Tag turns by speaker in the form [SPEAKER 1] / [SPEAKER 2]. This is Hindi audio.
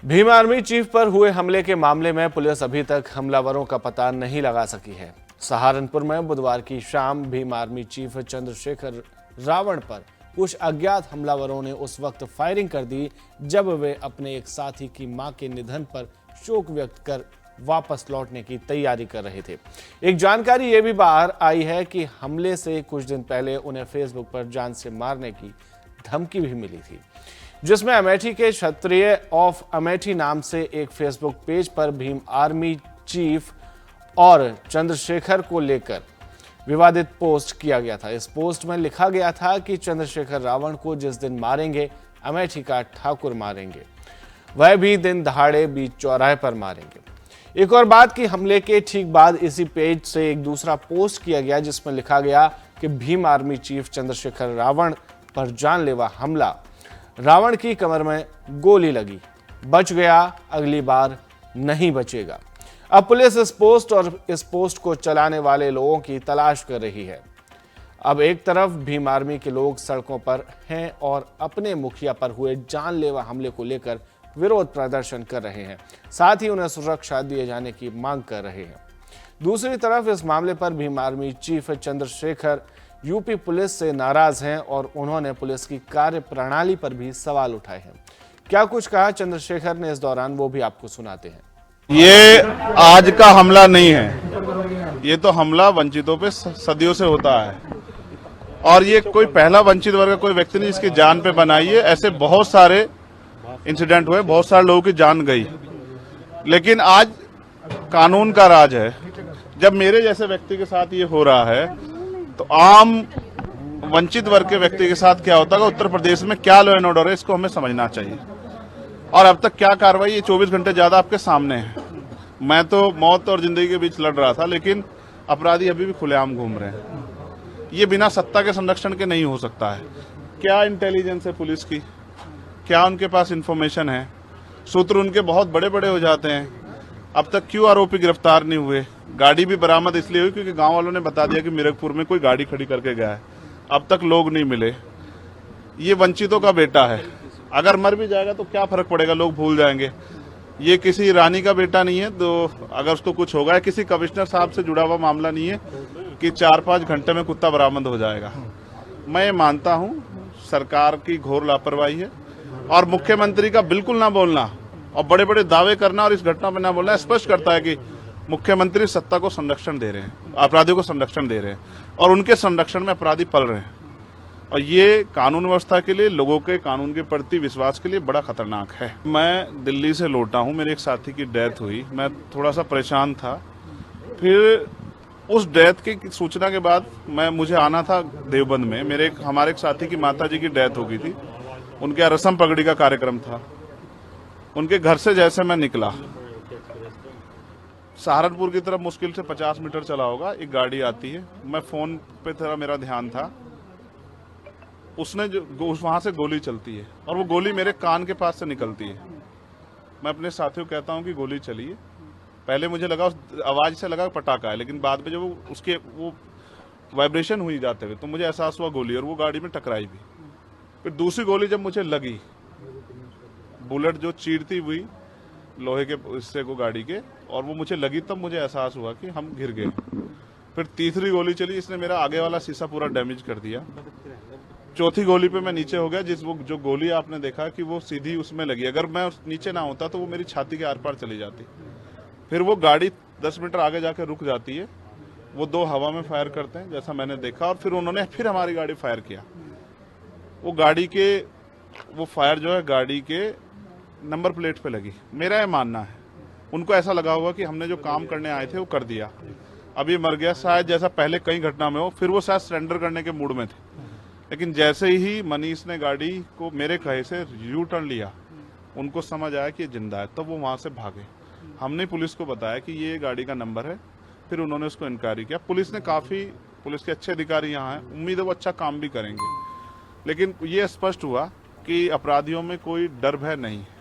[SPEAKER 1] भीम आर्मी चीफ पर हुए हमले के मामले में पुलिस अभी तक हमलावरों का पता नहीं लगा सकी है। सहारनपुर में बुधवार की शाम भीम आर्मी चीफ चंद्रशेखर रावण पर कुछ अज्ञात हमलावरों ने उस वक्त फायरिंग कर दी जब वे अपने एक साथी की मां के निधन पर शोक व्यक्त कर वापस लौटने की तैयारी कर रहे थे। एक जानकारी ये भी बाहर आई है कि हमले से कुछ दिन पहले उन्हें फेसबुक पर जान से मारने की धमकी भी मिली थी, जिसमें अमेठी के क्षत्रिय ऑफ अमेठी नाम से एक फेसबुक पेज पर भीम आर्मी चीफ और चंद्रशेखर को लेकर विवादित पोस्ट किया गया था। इस पोस्ट में लिखा गया था कि चंद्रशेखर रावण को जिस दिन मारेंगे अमेठी का ठाकुर मारेंगे, वह भी दिन दहाड़े बीच चौराहे पर मारेंगे। एक और बात कि हमले के ठीक बाद इसी पेज से एक दूसरा पोस्ट किया गया जिसमें लिखा गया कि भीम आर्मी चीफ चंद्रशेखर रावण पर जानलेवा हमला, रावण की कमर में गोली लगी, बच गया, अगली बार नहीं बचेगा। अब पुलिस इस पोस्ट और इस पोस्ट को चलाने वाले लोगों की तलाश कर रही है। अब एक तरफ भीम आर्मी के लोग सड़कों पर हैं और अपने मुखिया पर हुए जानलेवा हमले को लेकर विरोध प्रदर्शन कर रहे हैं, साथ ही उन्हें सुरक्षा दिए जाने की मांग कर रहे हैं। दूसरी तरफ इस मामले पर Bhim army chief Chandrashekhar UP police से नाराज हैं और उन्होंने पुलिस की कार्य प्रणाली पर भी सवाल उठाए हैं। क्या कुछ कहा चंद्रशेखर ने इस दौरान, वो भी आपको सुनाते हैं।
[SPEAKER 2] ये आज का हमला नहीं है, ये तो हमला वंचितों पे सदियों से होता है और ये कोई पहला वंचित वर्ग का कोई व्यक्ति नहीं जिसकी जान पे बनाई है। ऐसे बहुत सारे इंसिडेंट हुए, बहुत सारे लोगों की जान गई, लेकिन आज कानून का राज है। जब मेरे जैसे व्यक्ति के साथ ये हो रहा है तो आम वंचित वर्ग के व्यक्ति के साथ क्या होता है, उत्तर प्रदेश में क्या लॉ एंड ऑर्डर है, इसको हमें समझना चाहिए। और अब तक क्या कार्रवाई, ये 24 घंटे ज्यादा आपके सामने है। मैं तो मौत और जिंदगी के बीच लड़ रहा था, लेकिन अपराधी अभी भी खुलेआम घूम रहे हैं। ये बिना सत्ता के संरक्षण के नहीं हो सकता है। क्या इंटेलिजेंस है पुलिस की, क्या उनके पास इंफॉर्मेशन है, सूत्र उनके बहुत बड़े बड़े हो जाते हैं। अब तक क्यों आरोपी गिरफ्तार नहीं हुए? गाड़ी भी बरामद इसलिए हुई क्योंकि गांव वालों ने बता दिया कि मिरकपुर में कोई गाड़ी खड़ी करके गया है। अब तक लोग नहीं मिले। ये वंचितों का बेटा है, अगर मर भी जाएगा तो क्या फर्क पड़ेगा, लोग भूल जाएंगे। ये किसी रानी का बेटा नहीं है, तो अगर उसको कुछ होगा, किसी कमिश्नर साहब से जुड़ा हुआ मामला नहीं है कि 4-5 घंटे में कुत्ता बरामद हो जाएगा। मैं ये मानता हूं सरकार की घोर लापरवाही है और मुख्यमंत्री का बिल्कुल ना बोलना और बड़े बड़े दावे करना और इस घटना में ना बोलना स्पष्ट करता है कि मुख्यमंत्री सत्ता को संरक्षण दे रहे हैं, अपराधियों को संरक्षण दे रहे हैं और उनके संरक्षण में अपराधी पल रहे हैं। और ये कानून व्यवस्था के लिए, लोगों के कानून के प्रति विश्वास के लिए बड़ा खतरनाक है। मैं दिल्ली से लौटा हूं, मेरे एक साथी की डेथ हुई, मैं थोड़ा सा परेशान था। फिर उस डेथ की सूचना के बाद मुझे आना था देवबंद में। हमारे एक साथी की माताजी की डेथ हो गई थी, उनके यहाँ रस्म पगड़ी का कार्यक्रम था। उनके घर से जैसे मैं निकला, सहारनपुर की तरफ मुश्किल से 50 मीटर चला होगा, एक गाड़ी आती है। मैं फोन पे था, मेरा ध्यान था, उसने जो वहां से गोली चलती है और वो गोली मेरे कान के पास से निकलती है। मैं अपने साथियों को कहता हूं कि गोली चली है। पहले मुझे लगा, उस आवाज से लगा पटाखा है, लेकिन बाद में जब उसके वो वाइब्रेशन हुई जाते हुए तो मुझे एहसास हुआ गोली, और वो गाड़ी में टकराई भी। फिर दूसरी गोली जब मुझे लगी, बुलेट जो चीरती हुई लोहे के हिस्से को गाड़ी के, और वो मुझे लगी, तब मुझे एहसास हुआ कि हम गिर गए। फिर तीसरी गोली चली, इसने मेरा आगे वाला शीशा पूरा डैमेज कर दिया। चौथी गोली पे मैं नीचे हो गया, जो गोली आपने देखा कि वो सीधी उसमें लगी। अगर मैं नीचे ना होता तो वो मेरी छाती के आर पार चली जाती। फिर वो गाड़ी 10 मीटर आगे जाकर रुक जाती है। वो 2 हवा में फायर करते हैं जैसा मैंने देखा, और फिर उन्होंने फिर हमारी गाड़ी फायर किया। वो फायर जो है गाड़ी के नंबर प्लेट पे लगी। मेरा ये मानना है उनको ऐसा लगा होगा कि हमने जो काम करने आए थे वो कर दिया, अब ये मर गया, शायद जैसा पहले कई घटना में हो। फिर वो शायद सरेंडर करने के मूड में थे, लेकिन जैसे ही मनीष ने गाड़ी को मेरे कहे से यू टर्न लिया, उनको समझ आया कि ये जिंदा है, तब वो वहां से भागे। हमने पुलिस को बताया कि ये गाड़ी का नंबर है, फिर उन्होंने उसको इंक्वायरी किया। पुलिस के अच्छे अधिकारी यहाँ हैं, उम्मीद है वो अच्छा काम भी करेंगे। लेकिन ये स्पष्ट हुआ कि अपराधियों में कोई डर भय नहीं है।